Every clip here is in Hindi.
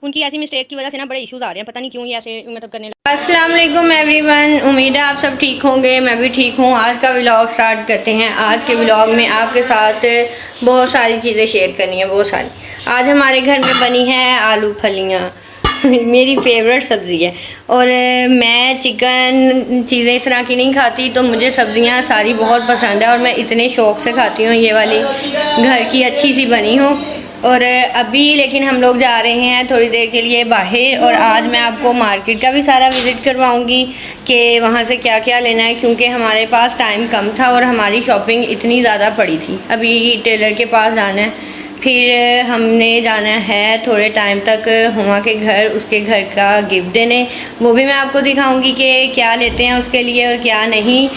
उनकी ऐसी मिस्टेक की वजह से ना बड़े इश्यूज आ रहे हैं, पता नहीं क्यों ये ऐसे मतलब करने लगे। अस्सलाम वालेकुम एवरीवन, उम्मीद है आप सब ठीक होंगे, मैं भी ठीक हूँ। आज का व्लॉग स्टार्ट करते हैं। आज के व्लॉग में आपके साथ बहुत सारी चीज़ें शेयर करनी है, बहुत सारी। आज हमारे घर में बनी है आलू फलियाँ मेरी फेवरेट सब्ज़ी है। और मैं चिकन चीज़ें इस तरह की नहीं खाती, तो मुझे सब्ज़ियाँ सारी बहुत पसंद है और मैं इतने शौक़ से खाती हूँ। ये वाली घर की अच्छी सी बनी हो। और अभी लेकिन हम लोग जा रहे हैं थोड़ी देर के लिए बाहर, और आज मैं आपको मार्केट का भी सारा विज़िट करवाऊंगी कि वहाँ से क्या क्या लेना है, क्योंकि हमारे पास टाइम कम था और हमारी शॉपिंग इतनी ज़्यादा पड़ी थी। अभी टेलर के पास जाना है, फिर हमने जाना है थोड़े टाइम तक हुमा के घर, उसके घर का गिफ्ट देने। वो भी मैं आपको दिखाऊंगी कि क्या लेते हैं उसके लिए और क्या नहीं।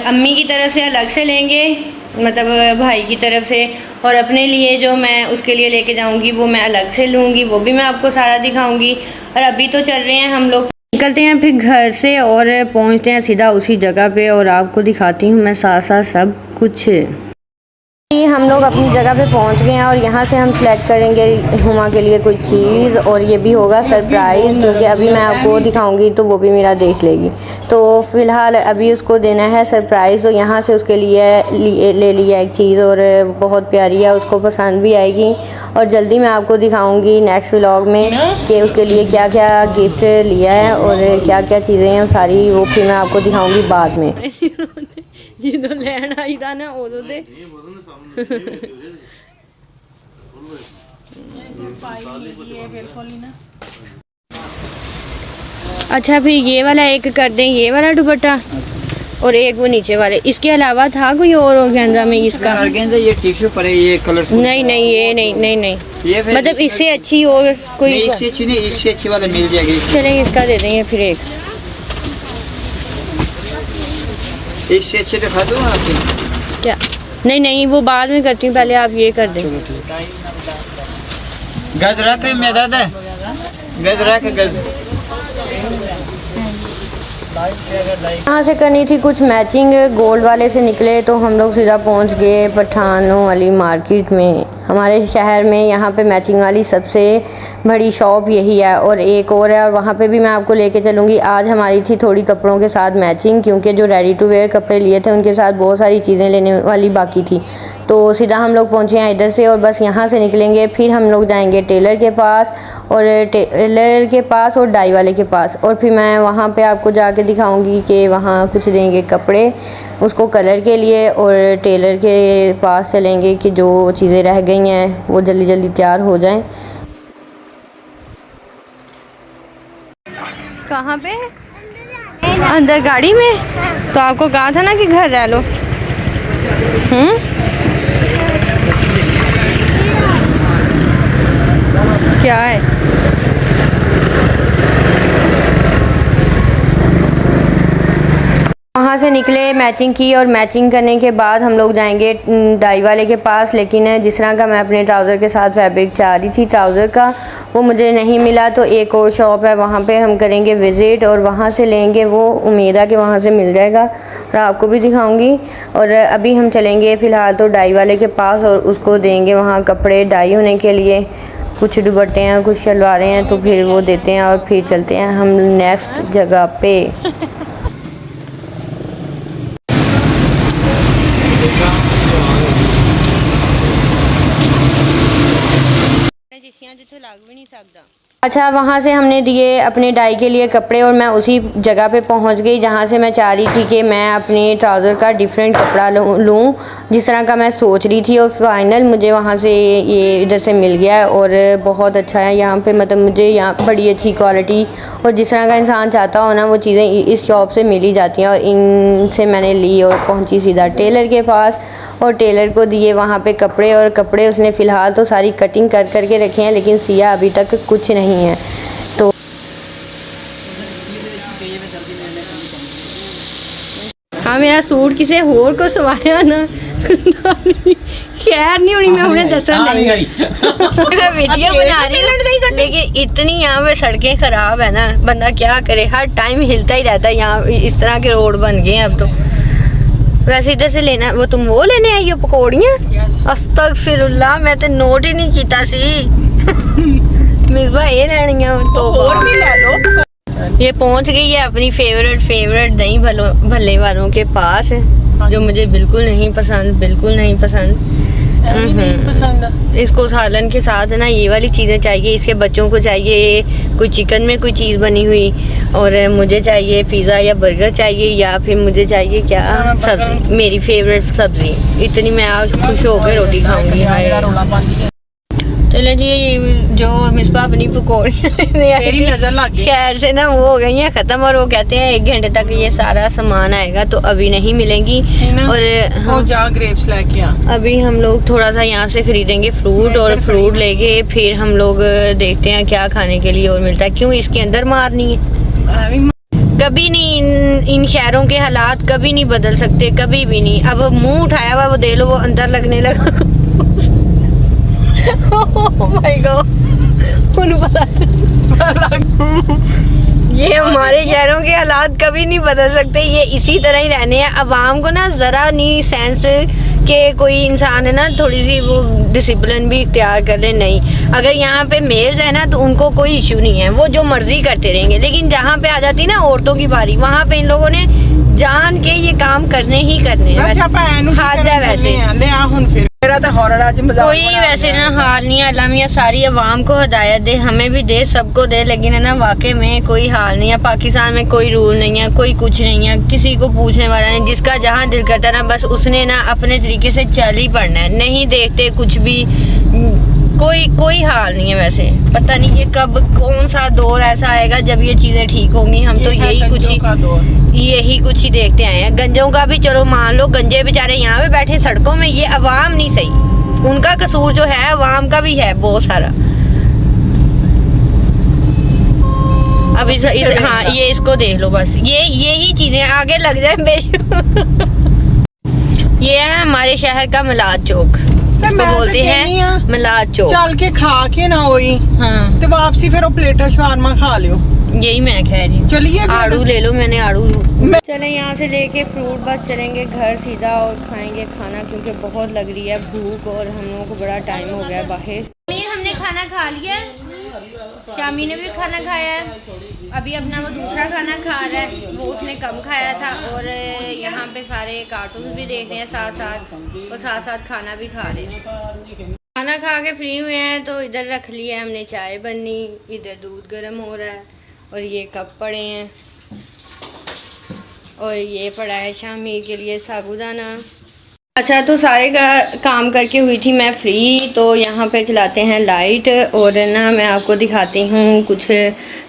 अम्मी की तरफ से अलग से लेंगे, मतलब भाई की तरफ से, और अपने लिए जो मैं उसके लिए लेके जाऊंगी वो मैं अलग से लूँगी। वो भी मैं आपको सारा दिखाऊंगी। और अभी तो चल रहे हैं हम लोग, निकलते हैं फिर घर से और पहुंचते हैं सीधा उसी जगह पे, और आपको दिखाती हूँ मैं साथ साथ सब कुछ। हम लोग अपनी जगह पे पहुंच गए हैं और यहाँ से हम सेलेक्ट करेंगे हुमा के लिए कोई चीज़, और ये भी होगा सरप्राइज़, क्योंकि अभी मैं आपको दिखाऊंगी तो वो भी मेरा देख लेगी। तो फ़िलहाल अभी उसको देना है सरप्राइज़, तो यहाँ से उसके लिए ले लिया एक चीज़, और बहुत प्यारी है, उसको पसंद भी आएगी। और जल्दी मैं आपको दिखाऊँगी नेक्स्ट व्लॉग में कि उसके लिए क्या क्या गिफ्ट लिया है और क्या क्या चीज़ें हैं सारी, वो फिर मैं आपको दिखाऊँगी बाद में। जो लैन आई था ना उदों दे अच्छा, फिर ये वाला एक कर दें, ये वाला दुपट्टा, और एक वो नीचे वाले। इसके अलावा था कोई और ऑर्गेन्जा में इसका? ऑर्गेन्जा ये टिश्यू पर है, ये कलरफुल नहीं नहीं, ये नहीं ये मतलब इससे अच्छी और कोई नहीं, इससे अच्छी नहीं, इससे अच्छी वाला मिल जाएगी। चलें इसका दे देंगे फिर एक, इससे अच्छे दिखा दूँ आपको क्या? नहीं वो बाद में करती हूँ, पहले आप ये कर दें। गज रख मैं दादा, गज रख गज। यहाँ से करनी थी कुछ मैचिंग, गोल्ड वाले से निकले तो हम लोग सीधा पहुँच गए पठानों वाली मार्केट में। हमारे शहर में यहाँ पे मैचिंग वाली सबसे बड़ी शॉप यही है, और एक और है, और वहाँ पे भी मैं आपको लेके चलूँगी। आज हमारी थी थोड़ी कपड़ों के साथ मैचिंग, क्योंकि जो रेडी टू वेयर कपड़े लिए थे उनके साथ बहुत सारी चीज़ें लेने वाली बाकी थी। तो सीधा हम लोग पहुँचे हैं इधर से, और बस यहाँ से निकलेंगे, फिर हम लोग जाएंगे टेलर के पास, और डाई वाले के पास, और फिर मैं वहाँ पे आपको जाके दिखाऊंगी कि वहाँ कुछ देंगे कपड़े उसको कलर के लिए, और टेलर के पास चलेंगे कि जो चीज़ें रह गई हैं वो जल्दी जल्दी तैयार हो जाएं। कहाँ पे? अंदर गाड़ी में? तो आपको कहा था ना कि घर रह लो। क्या है? वहाँ से निकले, मैचिंग की, और मैचिंग करने के बाद हम लोग जाएंगे डाई वाले के पास। लेकिन जिस तरह का मैं अपने ट्राउज़र के साथ फैब्रिक चाह रही थी ट्राउज़र का, वो मुझे नहीं मिला। तो एक और शॉप है, वहाँ पे हम करेंगे विज़िट और वहाँ से लेंगे। वो उम्मीद है कि वहाँ से मिल जाएगा, और आपको भी दिखाऊंगी। और अभी हम चलेंगे फ़िलहाल तो डाई वाले के पास, और उसको देंगे वहाँ कपड़े डाई होने के लिए। कुछ दुपट्टे हैं, कुछ शलवारें हैं, तो फिर वो देते हैं, और फिर चलते हैं हम नेक्स्ट जगह पे। अच्छा, वहाँ से हमने दिए अपने डाई के लिए कपड़े, और मैं उसी जगह पे पहुँच गई जहाँ से मैं चाह रही थी कि मैं अपने ट्राउज़र का डिफरेंट कपड़ा लूँ जिस तरह का मैं सोच रही थी। और फाइनल मुझे वहाँ से ये इधर से मिल गया है, और बहुत अच्छा है यहाँ पे, मतलब मुझे यहाँ बड़ी अच्छी क्वालिटी और जिस तरह का इंसान चाहता हो ना वो चीज़ें इस शॉप से मिल ही जाती हैं। और इनसे मैंने ली और पहुँची सीधा टेलर के पास, और टेलर को दिए वहाँ पे कपड़े। और कपड़े उसने फ़िलहाल तो सारी कटिंग कर करके रखे हैं, लेकिन सिया अभी तक कुछ नहीं है। तो हाँ, मेरा सूट किसी होर को सवाया ना खैर नहीं होनी, मैं उन्हें दसा नहीं मैं वीडियो बना रही हूँ, लेकिन इतनी यहाँ पे सड़कें ख़राब है ना, बंदा क्या करे, हर टाइम हिलता ही रहता है। यहाँ इस तरह के रोड बन गए हैं अब तो। वैसे इधर से लेना, वो तुम वो लेने आई हो पकौड़ियाँ? अस्तगफिरुल्लाह, मैं तो नोट ही नहीं किया सी मिसबा ये लेनी है तो और भी ले लो। ये पहुंच गई है अपनी फेवरेट दही भल्ले वालों के पास, जो मुझे बिल्कुल नहीं पसंद। नहीं पसंद। इसको सालन के साथ है ना ये वाली चीज़ें चाहिए, इसके बच्चों को चाहिए कोई चिकन में कोई चीज़ बनी हुई, और मुझे चाहिए पिज़्ज़ा या बर्गर चाहिए, या फिर मुझे चाहिए क्या सब्जी, मेरी फेवरेट सब्जी। इतनी मैं आज खुश होकर रोटी खाऊंगी। हाय चलो जी, ये जो मिसबा अपनी पकौड़ियाँ खैर से ना वो हो गई हैं ख़त्म, और वो कहते हैं 1 घंटे तक ये सारा सामान आएगा, तो अभी नहीं मिलेंगी। और जा ग्रेप्स लेके आ। अभी हम लोग थोड़ा सा यहाँ से खरीदेंगे फ्रूट, और फ्रूट लेके फिर हम लोग देखते हैं क्या खाने के लिए और मिलता है। क्यों इसके अंदर मारनी है? कभी नहीं, इन शहरों के हालात कभी नहीं बदल सकते, कभी भी नहीं। अब मुंह उठाया हुआ वो दे लो, वो अंदर लगने लगा। Oh my God, ये हमारे शहरों के हालात कभी नहीं बदल सकते, ये इसी तरह ही रहने हैं। अवाम को ना ज़रा नहीं सेंस के कोई इंसान है ना थोड़ी सी वो डिसिप्लिन भी इख्तियार कर ले। नहीं, अगर यहाँ पे मेल्स है ना तो उनको कोई इशू नहीं है, वो जो मर्जी करते रहेंगे। लेकिन जहाँ पे आ जाती ना औरतों की बारी, वहाँ पे इन लोगों ने जान के ये काम करने ही करने हैं। हाथ है वैसे कोई वैसे ना हाल नहीं है। अल्लाह मियां सारी अवाम को हिदायत दे, हमें भी दे, सबको दे, लेकिन है ना वाकई में कोई हाल नहीं है। पाकिस्तान में कोई रूल नहीं है, कोई कुछ नहीं है, किसी को पूछने वाला नहीं। जिसका जहाँ दिल करता है ना बस उसने ना अपने तरीके से चल ही पड़ना है, नहीं देखते कुछ भी। कोई हाल नहीं है। वैसे पता नहीं ये कब कौन सा दौर ऐसा आएगा जब ये चीज़ें ठीक होंगी। हम तो यही कुछ ही देखते आए हैं। गंजों का भी चलो मान लो, गंजे बेचारे यहाँ पे बैठे सड़कों में, ये अवाम नहीं सही, उनका कसूर जो है अवाम का भी है बहुत सारा। अब हाँ ये इसको देख लो, बस यही चीजें आगे लग जाए। ये है हमारे शहर का मिलाद चौक, इसको बोलते हैं मिलाद चौक। चल के खा के ना होई, हाँ तो वापसी फिर वो प्लेटर शवारमा खा लियो। यही मैं कह रही हूँ। चलिए आड़ू ले लो, मैंने आड़ू चले यहाँ से लेके फ्रूट बस चलेंगे घर सीधा और खाएंगे खाना, क्योंकि बहुत लग रही है भूख और हम लोगों को बड़ा टाइम हो गया बाहर। अमीर हमने खाना खा लिया, शामी ने भी खाना खाया है, अभी अपना वो दूसरा खाना खा रहा है, वो उसने कम खाया था। और यहाँ पे सारे कार्टून भी देख रहे हैं साथ साथ, और साथ साथ खाना भी खा रहे हैं। खाना खा के फ्री हुए हैं तो इधर रख लिया हमने चाय बननी, इधर दूध गर्म हो रहा है, और ये कप पड़े हैं, और ये पड़ा है शामी के लिए साबूदाना। अच्छा, तो सारे का काम करके हुई थी मैं फ्री, तो यहाँ पे चलाते हैं लाइट, और ना मैं आपको दिखाती हूँ कुछ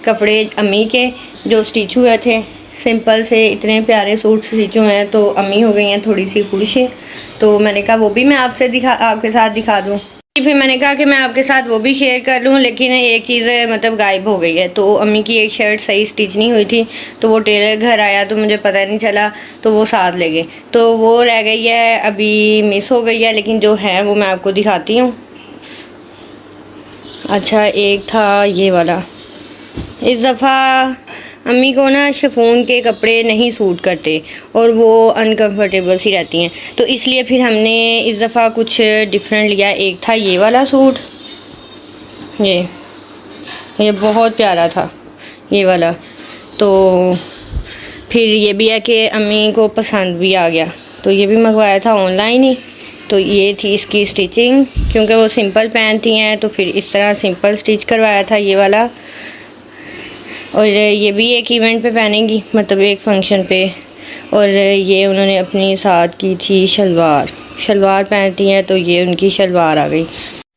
कपड़े अम्मी के जो स्टिच हुए थे। सिंपल से इतने प्यारे सूट स्टिच हुए हैं, तो अम्मी हो गई हैं थोड़ी सी खुश, तो मैंने कहा वो भी मैं आपके साथ दिखा दूँ। फिर मैंने कहा कि मैं आपके साथ वो भी शेयर कर लूँ, लेकिन एक चीज़ मतलब गायब हो गई है। तो अम्मी की एक शर्ट सही स्टिच नहीं हुई थी, तो वो टेलर घर आया तो मुझे पता नहीं चला, तो वो साथ ले गए, तो वो रह गई है, अभी मिस हो गई है। लेकिन जो है वो मैं आपको दिखाती हूँ। अच्छा, एक था ये वाला, इस दफ़ा अम्मी को ना शिफॉन के कपड़े नहीं सूट करते और वो अनकंफर्टेबल सी रहती हैं, तो इसलिए फिर हमने इस दफ़ा कुछ डिफरेंट लिया। एक था ये वाला सूट, ये बहुत प्यारा था ये वाला, तो फिर ये भी है कि अम्मी को पसंद भी आ गया, तो ये भी मंगवाया था ऑनलाइन ही। तो ये थी इसकी स्टिचिंग, क्योंकि वो सिंपल पहनती हैं, तो फिर इस तरह सिंपल स्टिच करवाया था ये वाला। और ये भी एक इवेंट पे पहनेंगी, मतलब एक फंक्शन पे। और ये उन्होंने अपनी साथ की थी शलवार पहनती हैं, तो ये उनकी शलवार आ गई।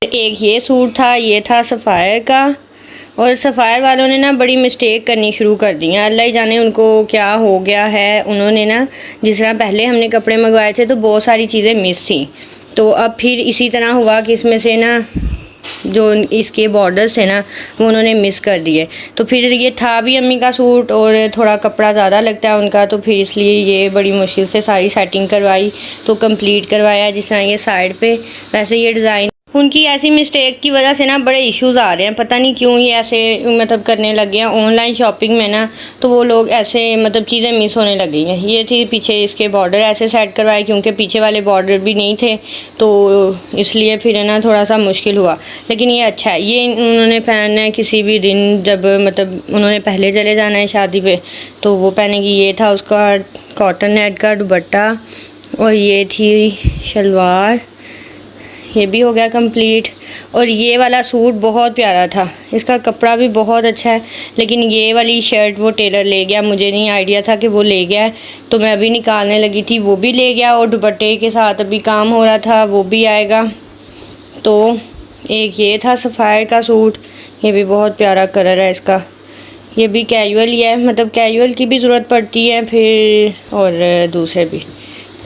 एक ये सूट था, ये था सफ़ायर का, और सफ़ायर वालों ने ना बड़ी मिस्टेक करनी शुरू कर दी हैं। अल्लाह ही जाने उनको क्या हो गया है। उन्होंने ना जिस तरह पहले हमने कपड़े मंगवाए थे तो बहुत सारी चीज़ें मिस थी, तो अब फिर इसी तरह हुआ कि इसमें से ना जो इसके बॉर्डर्स है ना वो उन्होंने मिस कर दिए। तो फिर ये था भी अम्मी का सूट और थोड़ा कपड़ा ज़्यादा लगता है उनका, तो फिर इसलिए ये बड़ी मुश्किल से सारी सेटिंग करवाई, तो कंप्लीट करवाया। जिस तरह ये साइड पे वैसे ये डिज़ाइन उनकी ऐसी मिस्टेक की वजह से ना बड़े इश्यूज आ रहे हैं, पता नहीं क्यों ये ऐसे मतलब करने लगे हैं ऑनलाइन शॉपिंग में ना। तो वो लोग ऐसे मतलब चीज़ें मिस होने लगी हैं। ये थी पीछे इसके बॉर्डर ऐसे सेट करवाए क्योंकि पीछे वाले बॉर्डर भी नहीं थे, तो इसलिए फिर है ना थोड़ा सा मुश्किल हुआ। लेकिन ये अच्छा है, ये उन्होंने पहनना है किसी भी दिन, जब मतलब उन्होंने पहले चले जाना है शादी पे तो वो पहनेगी। ये था उसका कॉटन नेट का दुपट्टा और ये थी शलवार, ये भी हो गया कंप्लीट। और ये वाला सूट बहुत प्यारा था, इसका कपड़ा भी बहुत अच्छा है, लेकिन ये वाली शर्ट वो टेलर ले गया, मुझे नहीं आइडिया था कि वो ले गया है, तो मैं अभी निकालने लगी थी, वो भी ले गया। और दुपट्टे के साथ अभी काम हो रहा था, वो भी आएगा। तो एक ये था सफ़ायर का सूट, ये भी बहुत प्यारा कलर है इसका। ये भी कैजुअल ही है, मतलब कैजुअल की भी ज़रूरत पड़ती है फिर, और दूसरे भी।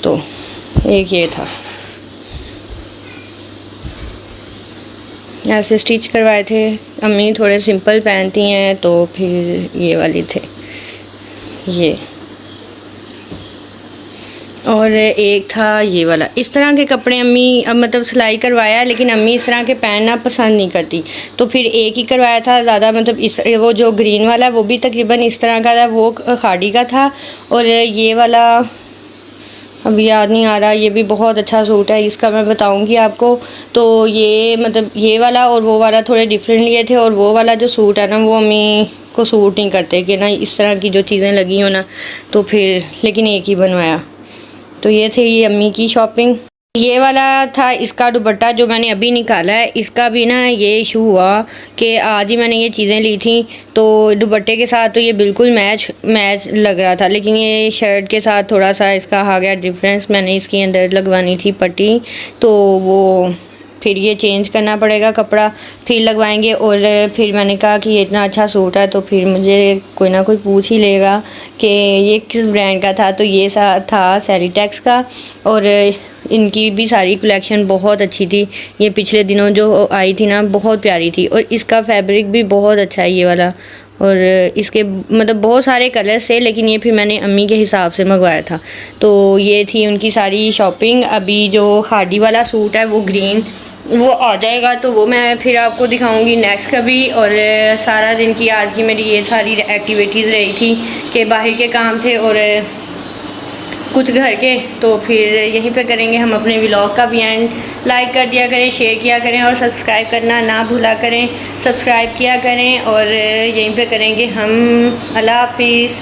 तो एक ये था, ऐसे स्टिच करवाए थे। अम्मी थोड़े सिंपल पहनती हैं तो फिर ये वाली थे ये। और एक था ये वाला। इस तरह के कपड़े अम्मी अब मतलब सिलाई करवाया है, लेकिन अम्मी इस तरह के पहनना पसंद नहीं करती, तो फिर एक ही करवाया था ज़्यादा। मतलब इस वो जो ग्रीन वाला वो भी तकरीबन इस तरह का था, वो खाड़ी का था। और ये वाला अभी याद नहीं आ रहा, ये भी बहुत अच्छा सूट है, इसका मैं बताऊंगी आपको। तो ये मतलब ये वाला और वो वाला थोड़े डिफरेंट लिए थे, और वो वाला जो सूट है ना वो अम्मी को सूट नहीं करते कि ना इस तरह की जो चीज़ें लगी हो ना, तो फिर लेकिन एक ही बनवाया। तो ये थे ये अम्मी की शॉपिंग। ये वाला था इसका दुपट्टा जो मैंने अभी निकाला है। इसका भी ना ये इशू हुआ कि आज ही मैंने ये चीज़ें ली थी, तो दुपट्टे के साथ तो ये बिल्कुल मैच लग रहा था, लेकिन ये शर्ट के साथ थोड़ा सा इसका आ गया डिफरेंस। मैंने इसके अंदर लगवानी थी पट्टी, तो वो फिर ये चेंज करना पड़ेगा कपड़ा, फिर लगवाएंगे। और फिर मैंने कहा कि ये इतना अच्छा सूट है तो फिर मुझे कोई ना कोई पूछ ही लेगा कि ये किस ब्रांड का था। तो ये था सैरीटेक्स का, और इनकी भी सारी कलेक्शन बहुत अच्छी थी। ये पिछले दिनों जो आई थी ना बहुत प्यारी थी, और इसका फैब्रिक भी बहुत अच्छा है ये वाला। और इसके मतलब बहुत सारे कलर्स थे, लेकिन ये फिर मैंने अम्मी के हिसाब से मंगवाया था। तो ये थी उनकी सारी शॉपिंग। अभी जो खाड़ी वाला सूट है वो ग्रीन वो आ जाएगा, तो वो मैं फिर आपको दिखाऊंगी नेक्स्ट कभी। और सारा दिन की आज की मेरी ये सारी एक्टिविटीज़ रही थी कि बाहर के काम थे और कुछ घर के, तो फिर यहीं पे करेंगे हम अपने व्लॉग का भी एंड। लाइक कर दिया करें, शेयर किया करें और सब्सक्राइब करना ना भूला करें। सब्सक्राइब किया करें और यहीं पे करेंगे हम। अल्लाह हाफिज़।